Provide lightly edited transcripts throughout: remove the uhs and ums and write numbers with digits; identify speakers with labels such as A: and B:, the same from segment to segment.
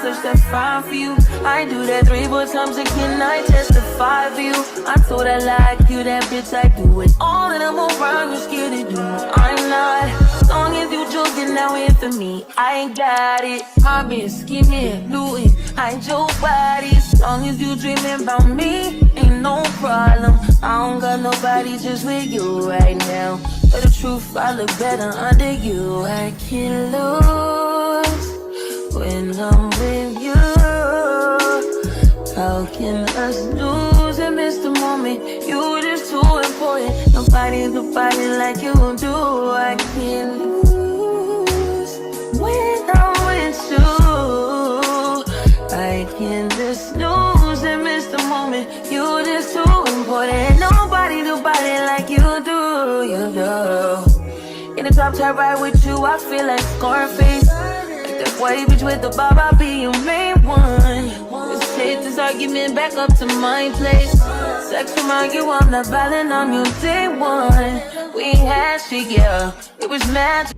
A: touch that fine for you. I do that 3-4 times again, I testify for you. I told I like you, that bitch, I do it. All of them around you scared to do it. I'm not. As long as you joking now in for me, I ain't got it. My bitch, give me looting, hide your body. As long as you dreaming about me, ain't no problem. I don't got nobody just with you right now. But the truth, I look better under you. I can't lose when I'm with you. How can us lose and miss the moment? You just too important. Nobody like you do. I can't lose when I'm with you. I can't just lose and miss the moment. You just too important. Nobody like you do. You do. In the top tier ride with you, I feel like Scarface. Like that white bitch with the bob, I'll be your main one. Let's take this argument back up to my place. Sex remind you I'm not violent, I'm your day one. We ain't had shit, yeah, it was magic.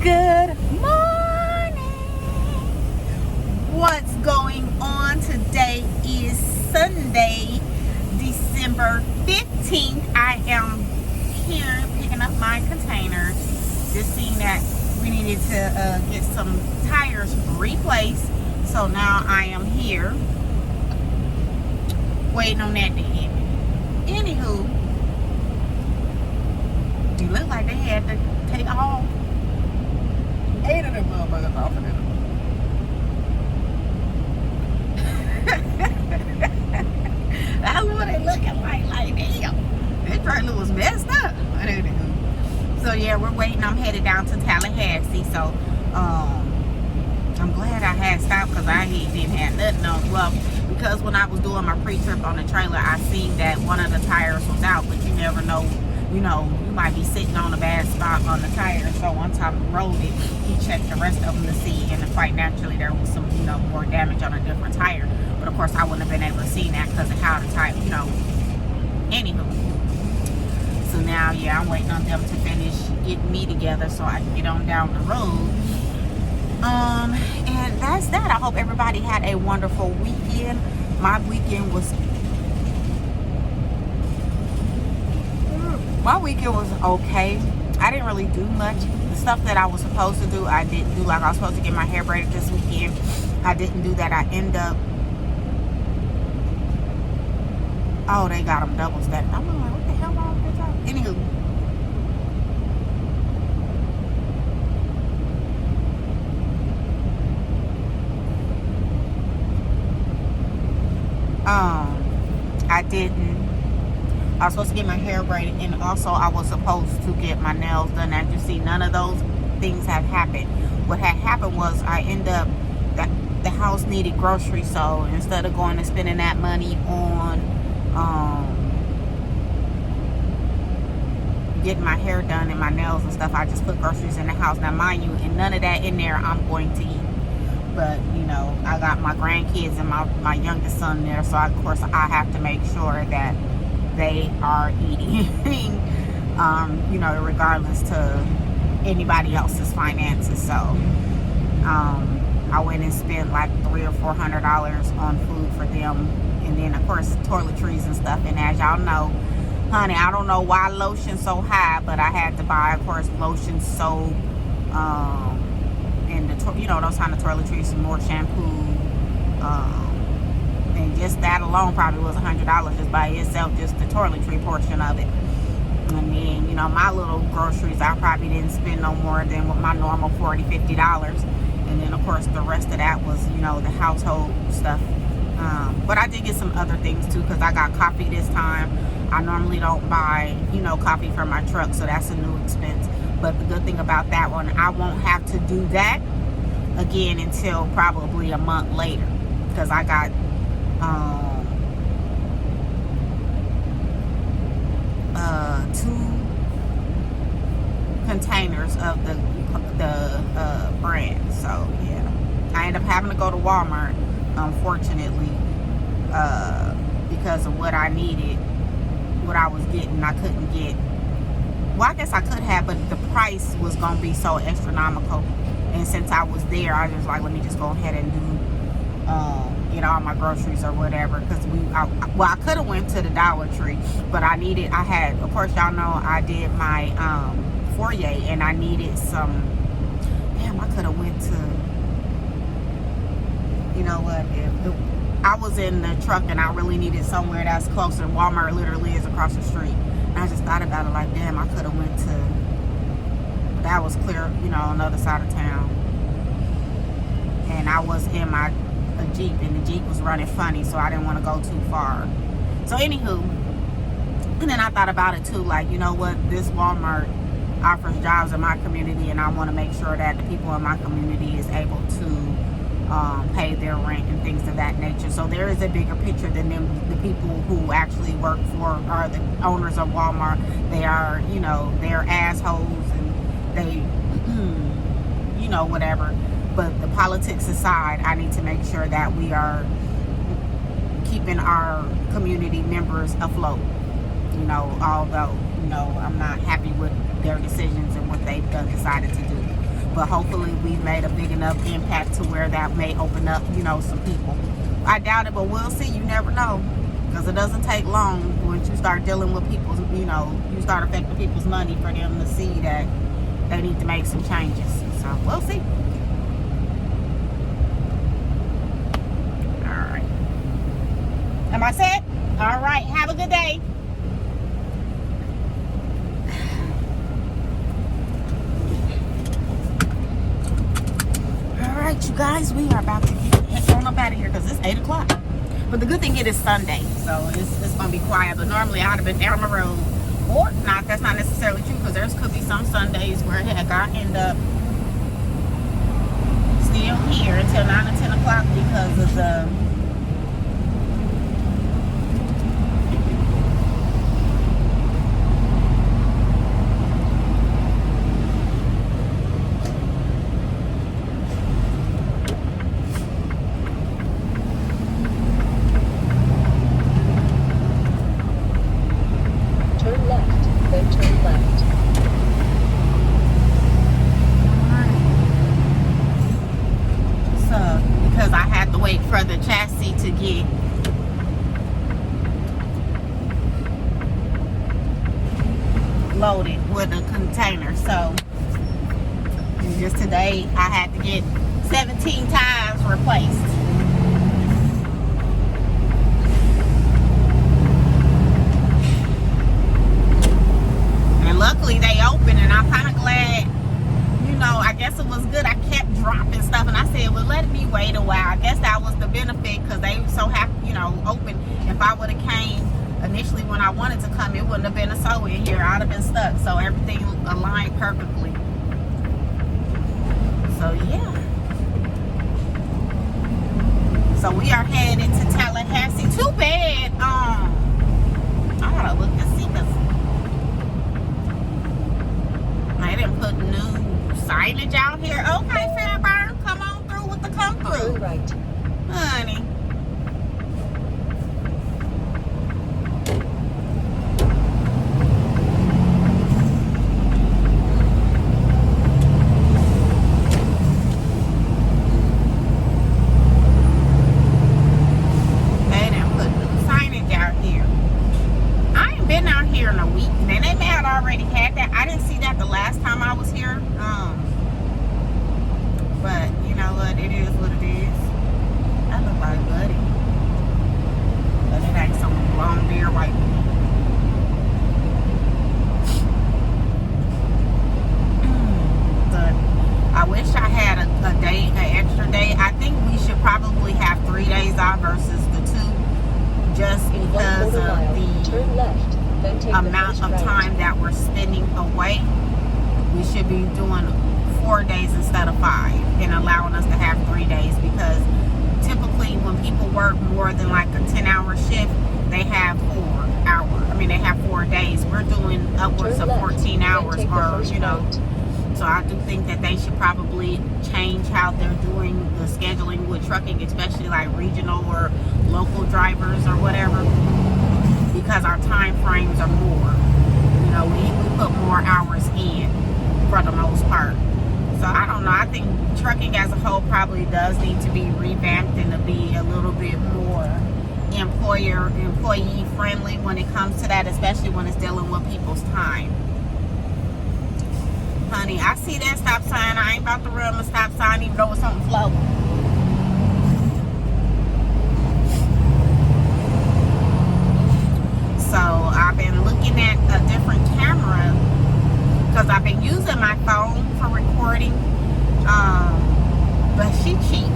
B: Good morning. What's going on? Today is Sunday, December 15th. I am here picking up my containers. Just seeing that we needed to get some tires replaced. So now I am here waiting on that to hit. Anywho, you look like they had to take all 8 of them motherfuckers off of them. That's what they looking like damn. They probably was messed up. So yeah, we're waiting. I'm headed down to Tallahassee. So I'm glad I had stopped because I didn't have nothing on. Well, because when I was doing my pre-trip on the trailer, I seen that one of the tires was out, but you never know. You know, you might be sitting on a bad spot on the tire. So once I rolled it, he checked the rest of them to see, and quite naturally there was some, more damage on a different tire. But of course I wouldn't have been able to see that because of how the tire, Anywho. So now, yeah, I'm waiting on them to finish getting me together so I can get on down the road. And that's that. I hope everybody had a wonderful weekend. My weekend was okay. I didn't really do much. The stuff that I was supposed to do, I didn't do. Like I was supposed to get my hair braided this weekend. I didn't do that. I end up, oh, they got them double stacked. I'm like, what the hell wrong with that? Anywho. I was supposed to get my hair braided, and also I was supposed to get my nails done. As you see, none of those things have happened. What had happened was I ended up, the house needed groceries, so instead of going and spending that money on getting my hair done and my nails and stuff, I just put groceries in the house. Now mind you, and none of that in there I'm going to eat. But I got my grandkids and my youngest son there, so of course I have to make sure that they are eating, regardless to anybody else's finances. So I went and spent like $300 or $400 on food for them, and then of course toiletries and stuff. And as y'all know, honey, I don't know why lotion's so high, but I had to buy, of course, lotion, soap, and those kind of toiletries, some more shampoo, and just that alone probably was $100 just by itself, just the toiletry portion of it. And then my little groceries, I probably didn't spend no more than what my normal $40, $50. And then of course the rest of that was the household stuff. But I did get some other things too, because I got coffee this time. I normally don't buy coffee for my truck, so that's a new expense. But the good thing about that one, I won't have to do that again until probably a month later, because I got 2 containers of the brand. So yeah, I ended up having to go to Walmart, unfortunately, because of what I needed, what I was getting. I couldn't get, well, I guess I could have, but the price was gonna be so astronomical, and since I was there, I was like, let me just go ahead and do get all my groceries or whatever, because I could have went to the Dollar Tree, but I had, of course, y'all know I did my foyer, and I needed some, damn, I could have went to, you know what, if I was in the truck and I really needed somewhere that's closer, Walmart literally is across the street, and I just thought about it like, damn, I could have went to, that was clear, you know, on the other side of town, and I was in my Jeep, and the Jeep was running funny, so I didn't want to go too far. So anywho, and then I thought about it too, like, you know what, this Walmart offers jobs in my community, and I want to make sure that the people in my community is able to pay their rent and things of that nature. So there is a bigger picture than them, the people who actually work for, or the owners of Walmart. They are, you know, they're assholes, and they you know, whatever. But the politics aside, I need to make sure that we are keeping our community members afloat. You know, although, you know, I'm not happy with their decisions and what they've decided to do. But hopefully we've made a big enough impact to where that may open up, you know, some people. I doubt it, but we'll see. You never know. Because it doesn't take long once you start dealing with people's, you know, you start affecting people's money for them to see that they need to make some changes. So we'll see. Am I set? All right. Have a good day. All right, you guys. We are about to get on up out of here because it's 8 o'clock. But the good thing it is Sunday, so it's going to be quiet. But normally I'd have been down the road. Or not. That's not necessarily true, because there could be some Sundays where, heck, I end up still here until 9 or 10 o'clock because of the for the chassis to get loaded with a container. So just today I had to get 17 tires replaced. And luckily they opened, and I'm kind of glad. You know, I guess it was good. I kept dropping stuff, and I said, well, let me wait a while. I guess that was the benefit, because they were so happy, you know, open. If I would have came initially when I wanted to come, it wouldn't have been a soul in here. I'd have been stuck. So everything aligned perfectly. So yeah. So we are headed to Tallahassee. Too bad. I gotta look to see, because I didn't put new signage out here. Okay, Fairburn, come on through with the come through.
C: Right.
B: Honey. They didn't put new signage out here. I ain't been out here in a week. And they may have already had that. I didn't see that the last time I was here. But you know what? It is what it is. I look like Buddy. But it ain't some long beard white man. But I wish I had a day, an extra day. I think we should probably have 3 days off versus the 2. Just because of the amount of time that we're spending away. we should be doing 4 days instead of 5 and allowing us to have 3 days, because typically when people work more than like a 10-hour shift, they have 4 hours. I mean, they have 4 days. We're doing upwards of 14 hours, or you know. So I do think that they should probably change how they're doing the scheduling with trucking, especially like regional or local drivers or whatever, because our time frames are more. You know, we put more hours in for the most part. So I don't know. I think trucking as a whole probably does need to be revamped and to be a little bit more employee friendly when it comes to that, especially when it's dealing with people's time. Honey, I see that stop sign. I ain't about to run the stop sign even though it's on the floor. So I've been looking at a different camera because I've been using my phone for recording. But she cheap.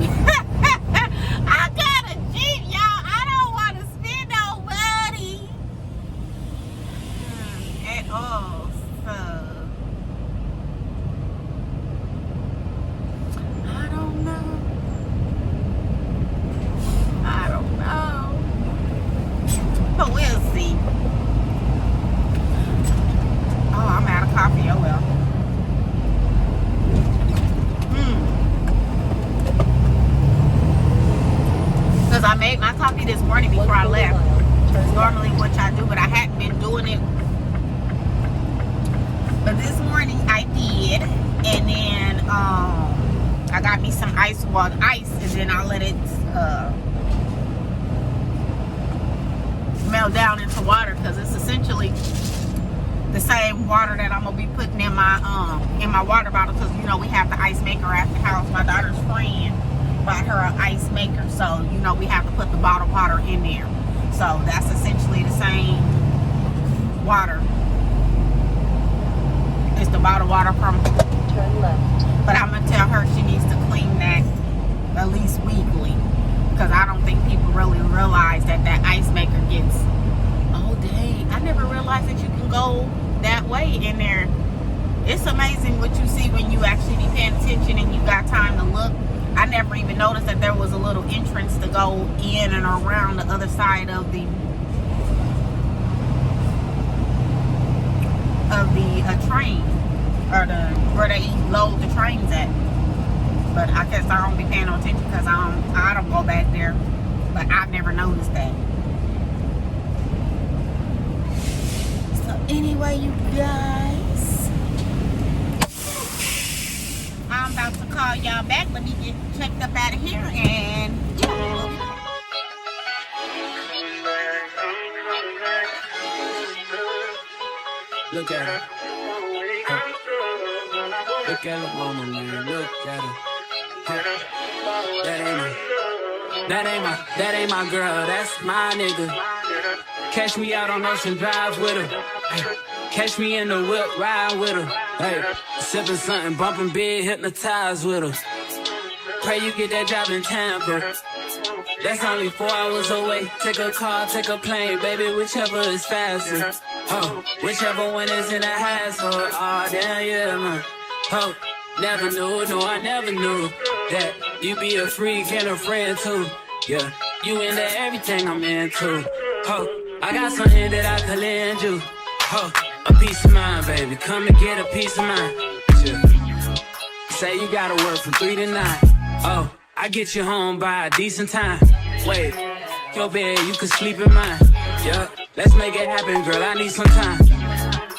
B: I got a Jeep, y'all. I don't want to spend no money at all. So I don't know. But we'll see. Oh, I'm out of coffee. Oh well. Because I made my coffee this morning before I left. It's normally what I do, but I hadn't been doing it. But this morning I did, and then I got me some ice, and then I let it melt down into water, because it's essentially the same water that I'm gonna be putting in my water bottle, because you know we have the ice maker at the house. My daughter's friend bought her an ice maker, so you know we have to put the bottled water in there. So that's essentially the same water. It's the bottled water from.
C: Turn left.
B: But I'm gonna tell her she needs to clean that at least weekly, because I don't think people really realize that ice maker gets. Oh dang! I never realized that you can go that way in there. It's amazing what you see when you actually be paying attention and you got time to look. I never even noticed that there was a little entrance to go in and around the other side of the train, or where they load the trains at. But I guess I don't be paying no attention because I don't go back there. But I've never noticed that. So anyway, you guys, I'm about to call y'all back. Let me get checked up out of here, and
D: look at her. Look at her mama, man. Look at her. That ain't my girl. That's my nigga. Catch me out on Ocean Drive with her. Hey, catch me in the whip, ride with her. Hey, sipping something, bumping big, hypnotized with her. Pray you get that job in Tampa. That's only 4 hours away. Take a car, take a plane, baby, whichever is faster. Oh, whichever one is in the hassle. Oh, damn, yeah, man. Oh, never knew, no, I never knew that you be a freak and a friend too. Yeah, you into everything I'm into. Oh, I got something that I could lend you. Oh, a piece of mind, baby. Come and get a piece of mind. Yeah. Say you gotta work from 3 to 9. Oh, I get you home by a decent time. Wait, your bed, you can sleep in mine. Yeah, let's make it happen, girl. I need some time.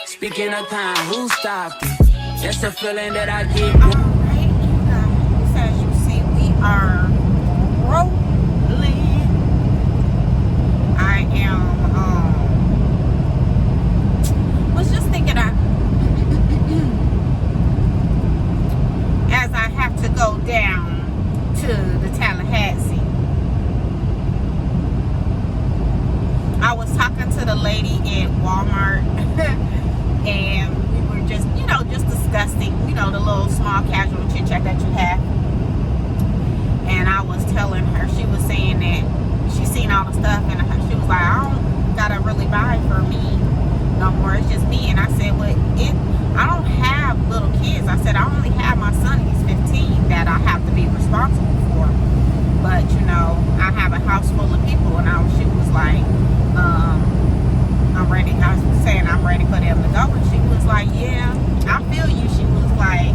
D: Speaking of time, who stopped it? That's the feeling that I get.
B: Alright, you guys, as you see, we are rolling. I am, was just thinking as I have to go down to the Tallahassee. I was talking to the lady at Walmart and we were just, just discussing, the little small casual chit chat that you have. And I was telling her, she was saying that she seen all the stuff and she was like, I don't gotta really buy for me no more. It's just me. And I said, well, I don't have little but you know, I have a house full of people, and she was like, I'm ready. I was saying I'm ready for them to go, and she was like, yeah, I feel you. She was like,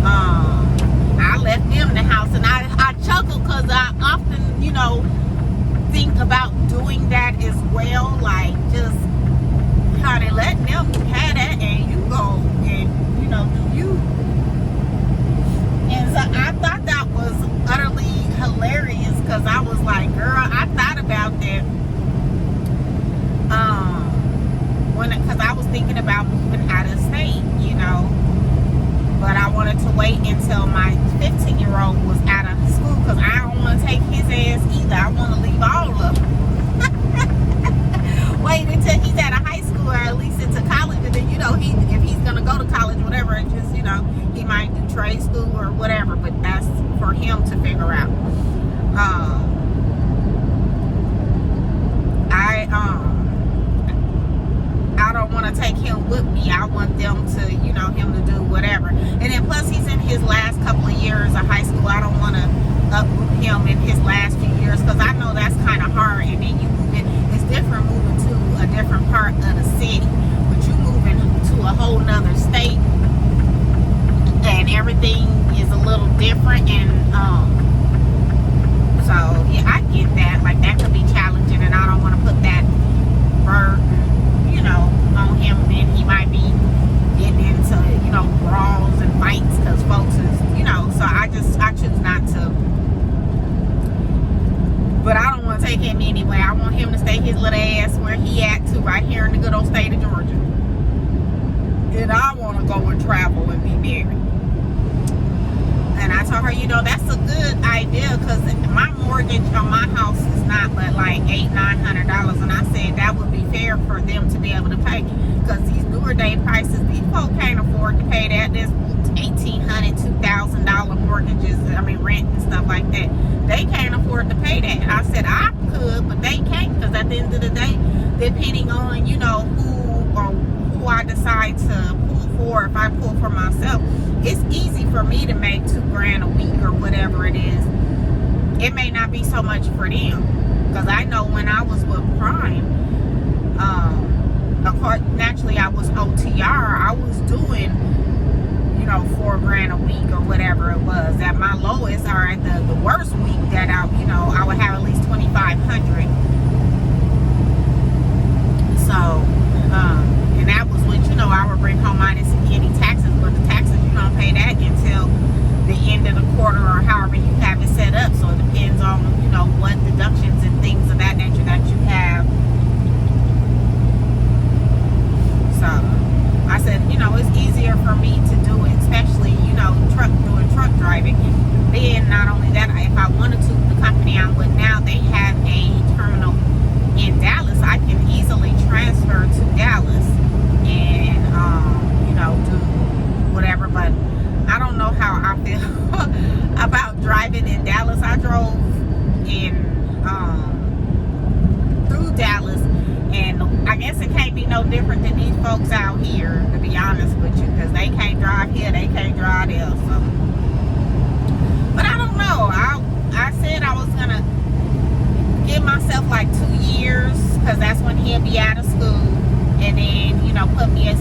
B: I left them in the house, and I chuckled because I often, you know, think about doing that as well, like just how they letting them have that, and you go and you know do you. And so I thought that was utterly hilarious because I was like, girl, I thought about that because I was thinking about moving out of state, you know, but I wanted to wait until my 15-year-old was out of school because I don't want to take his ass either. I want to leave all of them. Wait until he's out of high school or at least into college, and then, you know, if he's going to go to college, whatever, and just, you know, he might do trade school or whatever, but that's for him to figure out. I don't want to take him with me. I want them to, you know, him to do whatever. And then plus he's in his last couple of years of high school. I don't want to uproot him in his last few years because I know that's kind of hard. And then you move in, it's different moving to a different part of the city, but you moving to a whole nother state and everything is a little different. And so yeah, I get that. Like that could be challenging, and I don't want to put that burden, you know, on him. Then he might be getting into, you know, brawls and fights because folks is, you know. So I choose not to. But I don't want to take him anyway. I want him to stay his little ass where he at too, right here in the good old state of Georgia. And I want to go and travel and be married. And I told her, you know, that's a good idea because my mortgage on my house is not but like $800-900, and I said that would be fair for them to be able to pay because these newer day prices, these folks can't afford to pay that. There's $1,800-2,000 mortgages, I mean rent and stuff like that. They can't afford to pay that. And I said I could, but they can't because at the end of the day, depending on, you know, who I decide to pull for, if I pull for myself, it's easy for me to make $2,000 a week or whatever it is. It may not be so much for them because I know when I was with Prime, of course, naturally I was OTR. I was doing, you know, $4,000 a week or whatever it was. At my lowest or at the worst week that I would have at least $2,500. So, and that was what, you know, I would bring home minus any taxes, but the taxes you don't pay that until the end of the quarter or however you have it set up. So it depends on, you know, what deductions and things of that nature that you have. So I said, you know, it's easier for me to do it, especially, you know, doing truck driving. Then not only that, if I wanted to, the company I'm with now, they have a terminal in Dallas. I can easily transfer to Dallas and, you know, do whatever. But I don't know how I feel about driving in Dallas. I drove in through Dallas, and I guess it can't be no different than these folks out here, to be honest with you, because they can't drive here, they can't drive there. So, but I don't know. I said I was gonna give myself like 2 years, because that's when he'll be out of school, and then, you know,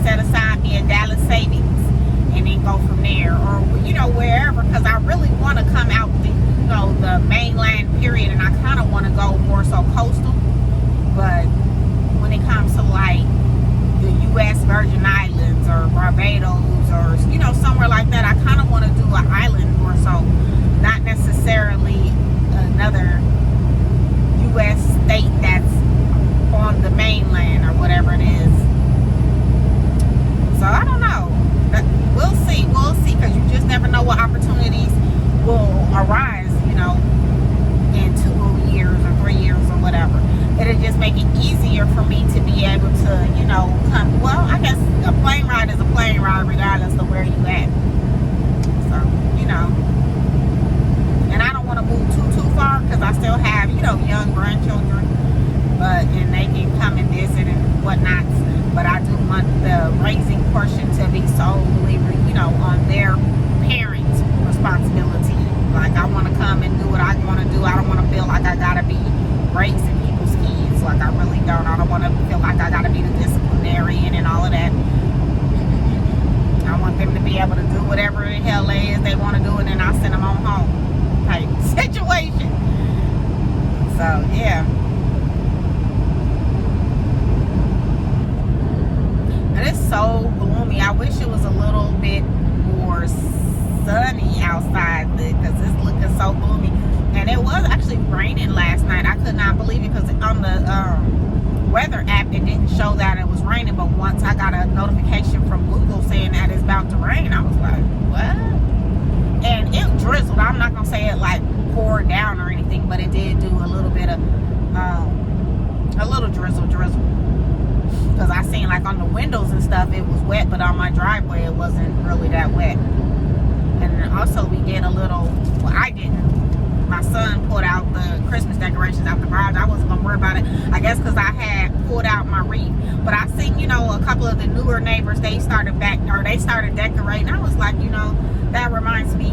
B: set aside me a Dallas savings, and then go from there, or, you know, wherever, because I really want to come out the, you know, the mainland period, and I kind of want to go more so coastal. But when it comes to like the U.S. Virgin Islands or Barbados or, you know, somewhere like that, I kind of want to do an island more so, not necessarily another U.S. state that's on the mainland or whatever it is. So I don't know. We'll see, because you just never know what opportunities will arise, you know, in 2 years or 3 years or whatever. It'll just make it easier for me to be able to, you know, come. Well, I guess a plane ride is a plane ride regardless of where you at. So, you know, and I don't want to move too far because I still have, you know, young grandchildren, and they can come and visit and whatnot. But I do want the raising portion to be solely, you know, on their parents' responsibility. Like, I want to come and do what I want to do. I don't want to I gotta be raising people's kids. Like, I really don't. I don't want to feel like I gotta be the disciplinarian and all of that. I want them to be able to do whatever the hell it is they want to do, and then I send them on home type situation. So yeah. And it's so gloomy. I wish it was a little bit more sunny outside because it's looking so gloomy. And it was actually raining last night. I could not believe it because on the weather app it didn't show that it was raining, but once I got a notification from Google saying that it's about to rain, I was like, what? And it drizzled. I'm not gonna say it like poured down or anything, but it did do a little bit of a little drizzle because I seen like on the windows and stuff it was wet, but on my driveway it wasn't really that wet. And then also we did a little, well, I didn't, my son pulled out the Christmas decorations out the garage. I wasn't gonna worry about it, I guess, because I had pulled out my wreath. But I seen, you know, a couple of the newer neighbors, they started decorating. I was like, you know, that reminds me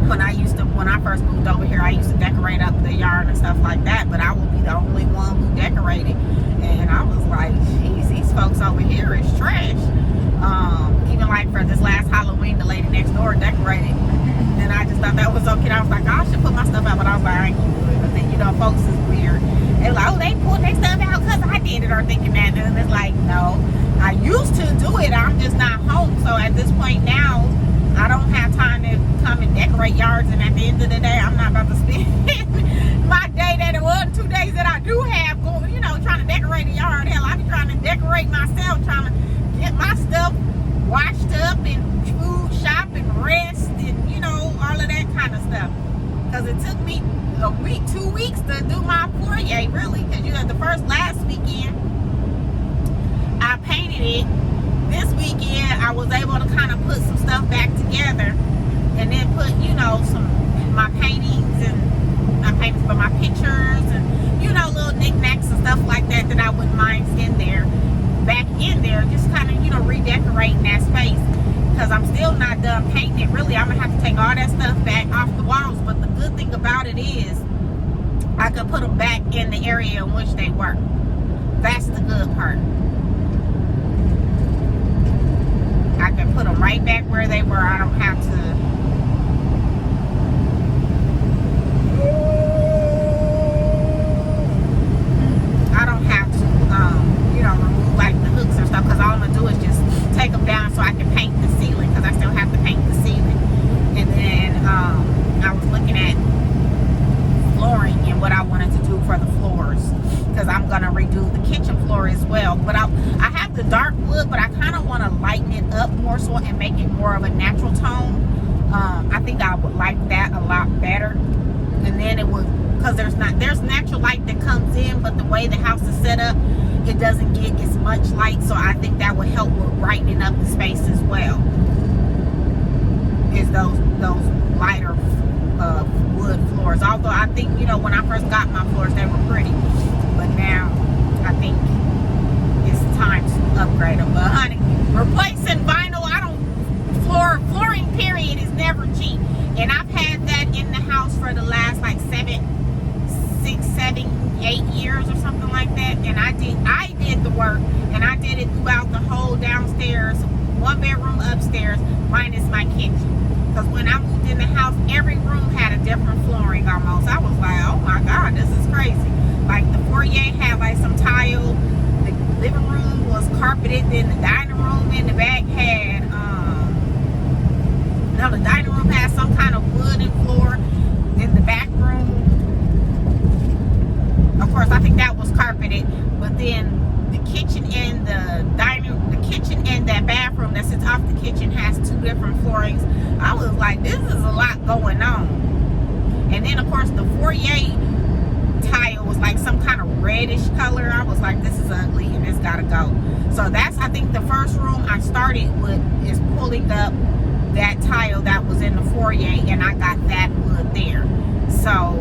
B: when I first moved over here, I used to decorate up the yard and stuff like that, but I would be the only one who decorated. And I was like, geez, these folks over here is trash. Even like for this last Halloween, the lady next door decorated. And I just thought that was okay. I was like, I should put my stuff out, but I was like, I ain't gonna do it. But then, you know, folks is weird. They're like, oh, they pulled their stuff out because I did it, or thinking that. And it's like, no, I used to do it. I'm just not home. So at this point now, I don't have time to come and decorate yards. And at the end of the day, I'm not about to spend my day that it was 2 days that I do have going, you know, trying to decorate a yard. Hell, I be trying to decorate myself, trying to get my stuff washed up and food shop and rest and, you know, all of that kind of stuff. Because it took me a week, 2 weeks to do my foyer, really. Because, you know, last weekend, I painted it. This weekend, I was able to kind of put some stuff back together and then put, you know, my paintings and not paintings, but my pictures and, you know, little knickknacks and stuff like that that I wouldn't mind back in there, just kind of, you know, redecorating that space. Because I'm still not done painting it. Really, I'm going to have to take all that stuff back off the walls. But the good thing about it is I could put them back in the area in which they were. That's the good part. I can put them right back where they were. I don't have to. You know, remove like the hooks or stuff, because all I'm gonna do is just take them down so I can paint the ceiling, because I still have to paint the ceiling. And then I was looking at flooring and what I wanted to do for the floors, because I'm gonna redo the kitchen floor as well. But I have the dark wood, but I kind of want to lighten it up more so and make it more of a natural tone. I think I would like that a lot better. And then it would, because there's natural light that comes in, but the way the house is set up, it doesn't get as much light. So I think that would help with brightening up the space as well. Is those lighter wood floors. Although I think, you know, when I first got my floors, they were pretty, but now I think it's time to upgrade them. But honey, replacing vinyl, flooring period is never cheap. And I've had that in the house for the last like 6, 7, 8 years or something like that. And I did the work, and I did it throughout the whole downstairs, 1 bedroom upstairs, minus my kitchen. Because when I moved in the house, every room had a different flooring almost. I was like, oh my God, this is crazy. Like the foyer had like some tile, the living room was carpeted, then the dining room in the back had the dining room had some kind of wooden floor. In the back room, of course, I think that was carpeted. But then the kitchen and the kitchen and that bathroom that sits off the kitchen has 2 different floorings. I was like, this is a lot going on. And then, of course, the foyer tile was like some kind of reddish color. I was like, this is ugly and it's gotta go. So that's, I think, the first room I started with is pulling up that tile that was in the foyer, and I got that wood there. So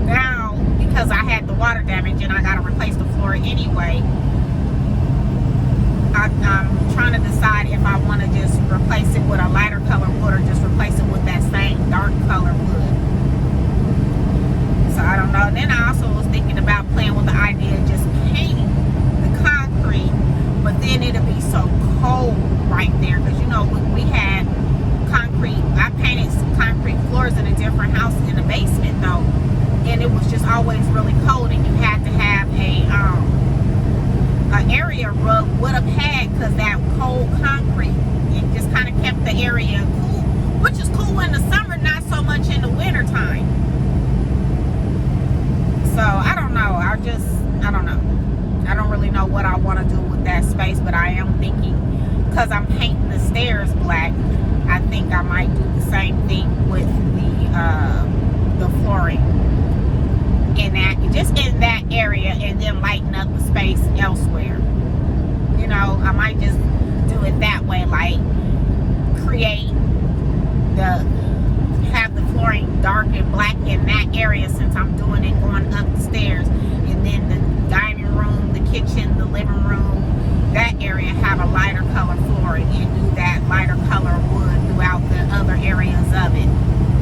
B: now, because I had the water damage and I got to replace the floor anyway, I'm trying to decide if I want to just replace it with a lighter color wood or just replace it with that same different houses in the basement though, and it was just always really cold, and you had to have an area rug with a pad because that cold concrete, it just kind of kept the area cool, which is cool in the summer, not so much in the winter time. So I don't know. I don't know. I don't really know what I want to do with that space, but I am thinking, because I'm painting the stairs black, I think I might do the same thing with the flooring in that area, and then lighten up the space elsewhere. You know, I might just do it that way, like have the flooring dark and black in that area, since I'm doing it going up the stairs, and then the dining room, the kitchen, the living room, that area have a lighter color flooring, and do that lighter color wood throughout the other areas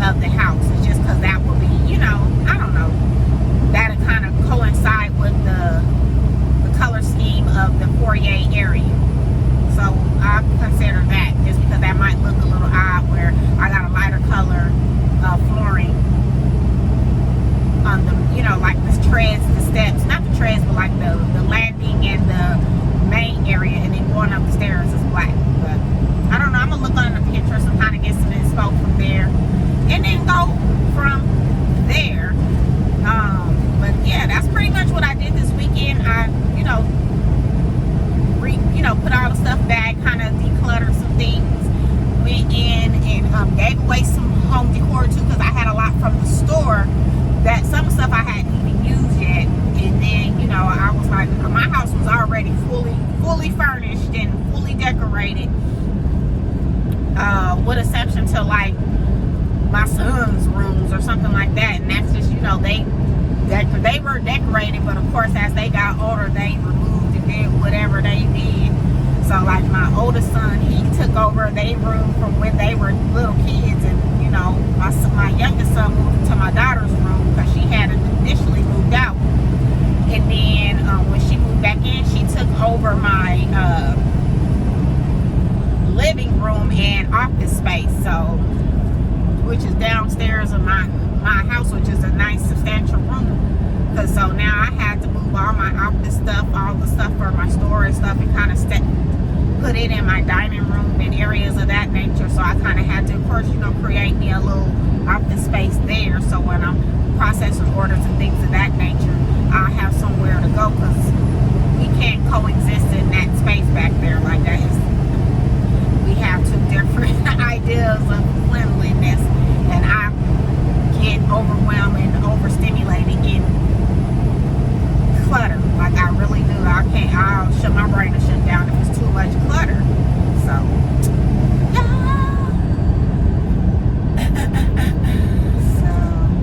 B: of the house. It's just because that will be, you know, I don't know, that'll kind of coincide with the color scheme of the foyer area. So I consider that, just because that might look a little odd where I got a lighter color flooring on the, you know, like the treads, the steps, not the treads, but like the landing and the main area, and then going up the stairs is black. But I don't know, I'm gonna look on the Pinterest and kind of get some inspo from there, and then go from there. But yeah, that's pretty much what I did this weekend. I, put all the stuff back, kind of decluttered some things, went in and gave away some home decor too, because I had a lot from the store that some stuff I hadn't even used yet. And then, I was like, my house was already fully furnished and fully decorated, with exception to like my son's rooms or something like that. And that's just, they were decorated, but of course as they got older, they removed and did whatever they did. So like my oldest son, he took over their room from when they were little kids, and my youngest son moved to my daughter's room because she had initially moved out. And then when she moved back in, she took over my living room and office space, which is downstairs of my house, which is a nice substantial room. So now I had to move all my office stuff, all the stuff for my store and stuff, and kind of put it in my dining room and areas of that nature. So I kind of had to, of course, create me a little office space there. So when I'm processing orders and things of that nature, I'll have somewhere to go, because we can't coexist in that space back there like that. We have two different ideas of cleanliness, and I get overwhelmed and overstimulated in clutter. Like I really do. I'll shut my brain and shut down if it's too much clutter. So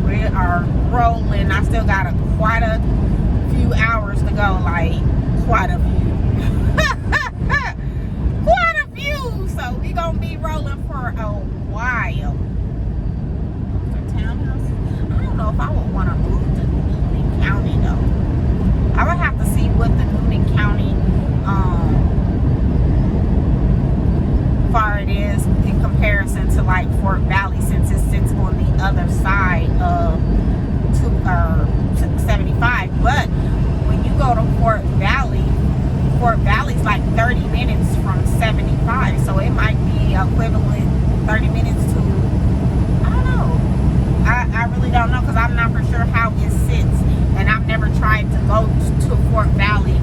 B: we are rolling. I still got quite a few hours to go, like quite a few. Quite a few. So we gonna be rolling for a while. Townhouse. I don't know if I would want to move to Newnan County though. I would have to see what the Newnan County far it is in comparison to like Fort Valley, since it sits on the other side of 75. But when you go to Fort Valley's like 30 minutes from 75, so it might be equivalent 30 minutes to, I don't know. I really don't know, because I'm not for sure how it sits, and I've never tried to go to Fort Valley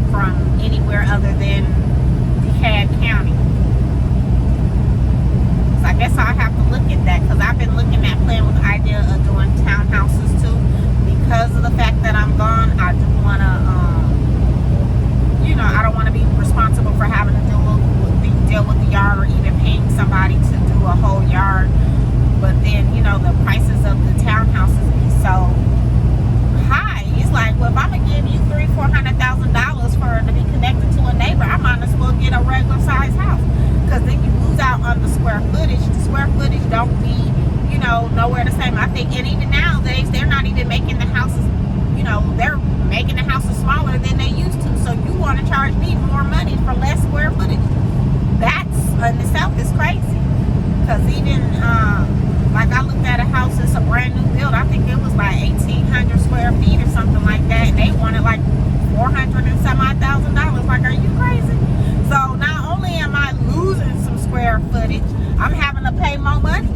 B: from anywhere other than DeKalb County. So I guess I'll have to look at that, because I've been looking at playing with the idea of doing townhouses too. Because of the fact that I'm gone, I do want to, I don't want to be responsible for having to deal with the yard, or even paying somebody to do a whole yard. But then, the prices of the townhouses be so high. It's like, well, if I'm gonna give you $300,000-$400,000 for to be connected to a neighbor, I might as well get a regular size house, because then you lose out on the square footage. The square footage don't be, nowhere the same. I think, and even nowadays, they're not even making the houses, they're making the houses smaller than they used to. So you want to charge me more money for less square footage? That's in itself is crazy. Because even Like I looked at a house, it's a brand new build. I think it was like 1,800 square feet or something like that. And they wanted like $400 and some odd thousand. Like, are you crazy? So not only am I losing some square footage, I'm having to pay more money.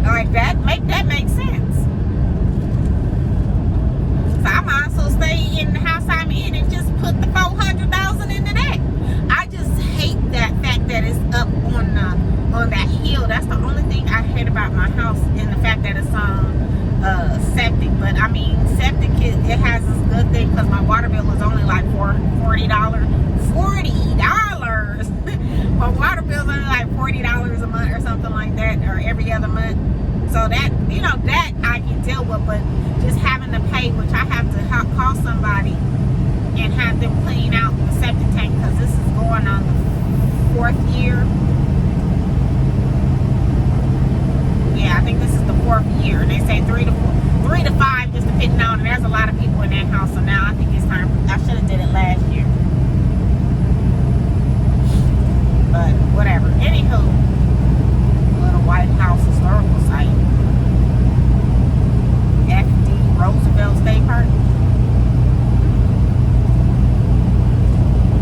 B: Like that makes sense. So I might as well stay in the house I'm in and just put the $400,000 into that. I just hate that fact that it's up on that hill. That's the only thing I hate about my house, and the fact that it's on septic. But I mean, septic it has this good thing because my water bill is only like $40. My water bill is only like $40 a month or something like that, or every other month. So that, you know, that I can deal with, but just having to pay, which I have to call somebody and have them clean out the septic tank, because this is going on the 4th year. Yeah, I think this is the 4th year. They say 3 to 5, just depending on. And there's a lot of people in that house, so now I think it's time. I should have did it last year, but whatever. Anywho, little White House historical site, FD Roosevelt State Park.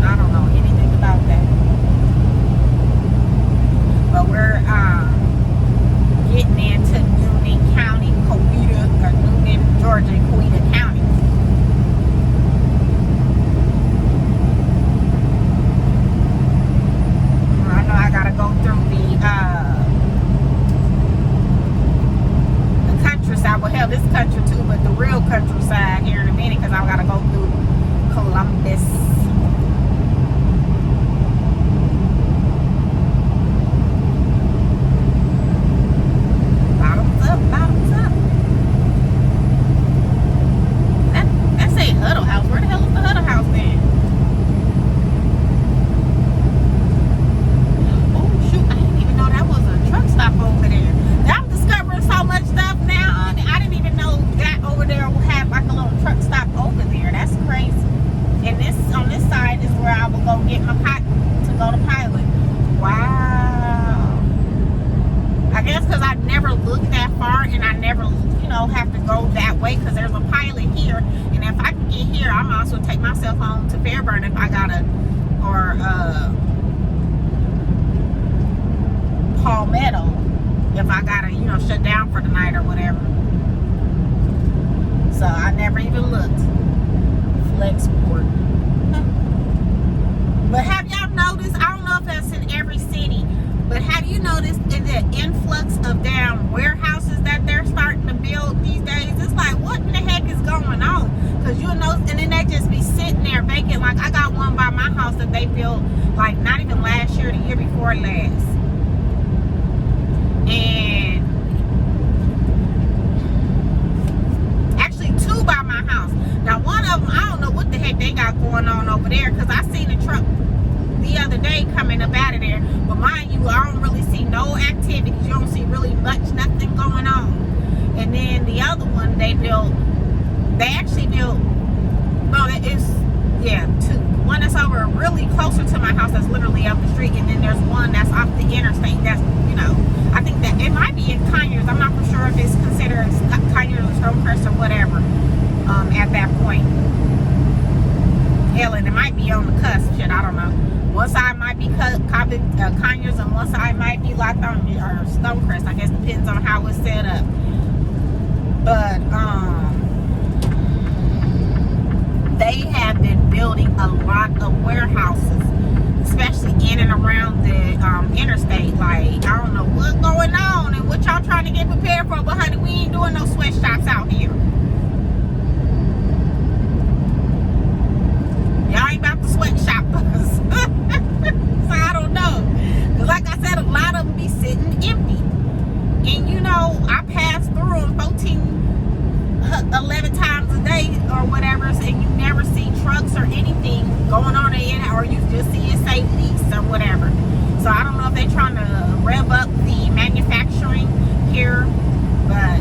B: I don't know anything about that, but we're getting into Newnan County, Coweta, or Newnan, Georgia, Coweta County. I know I gotta go through the countryside. Well, hell, this country too, but the real countryside here in a minute, because I gotta go through Columbus. Bottoms up. That say Huddle House. Where the hell is the Huddle House then? Oh shoot, I didn't even know that was a truck stop over there. I'm discovering so much stuff now. I didn't even know that over there had like a little truck stop over there. That's crazy. And this on this side is where I will go get my pot to go to Pilot. Wow. I guess because I never looked that far, and I never, you know, have to go that way, because there's a Pilot here, and if I can get here, I might also take myself home to Fairburn if I gotta, or Palmetto if I gotta, you know, shut down for the night or whatever. So I never even looked. Flexport. But have y'all noticed, I don't know if that's in every city, but have you noticed in the influx of damn warehouses that they're starting to build these days? It's like, what in the heck is going on? Because you'll notice, and then they just be sitting there vacant. Like, I got one by my house that they built, like, not even last year, the year before last. And actually 2 by my house. Now, one of them, I don't know what the heck they got going on over there, because I seen a truck the other day coming up out of there, but mind you, I don't really see no activities. You don't see really much, nothing going on. And then the other one they actually built, no, it's, yeah, 2. One that's over really closer to my house, that's literally up the street, and then there's one that's off the interstate. That's, you know, I think that it might be in Conyers. I'm not for sure if it's considered Conyers or Stonecrest or whatever at that point. Hell, and it might be on the cusp. Shit, I don't know. One side might be Conyers, and one side might be Lithonia or Stonecrest. I guess depends on how it's set up. But they have been building a lot of warehouses, especially in and around the interstate. Like, I don't know what's going on and what y'all trying to get prepared for, but honey, we ain't doing no sweatshops out here. Y'all ain't about to sweatshop us. So I don't know. Cause like I said, a lot of them be sitting empty. And you know, I pass through them 11 times a day or whatever, and you never see trucks or anything going on in it, or you just see it say lease or whatever. So I don't know if they're trying to rev up the manufacturing here, but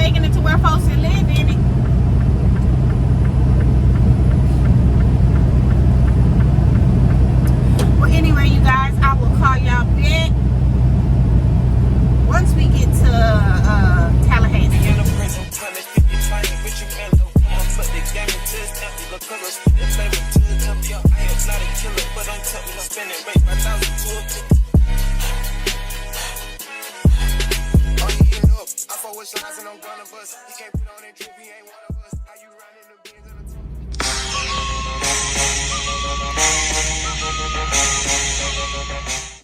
B: taking it to where folks can live in it. Well, anyway, you guys, I will call y'all back once we get to Tallahassee.
C: I forward slides and I'm gonna bust. He can't put on that drip, he ain't one of us. How you running the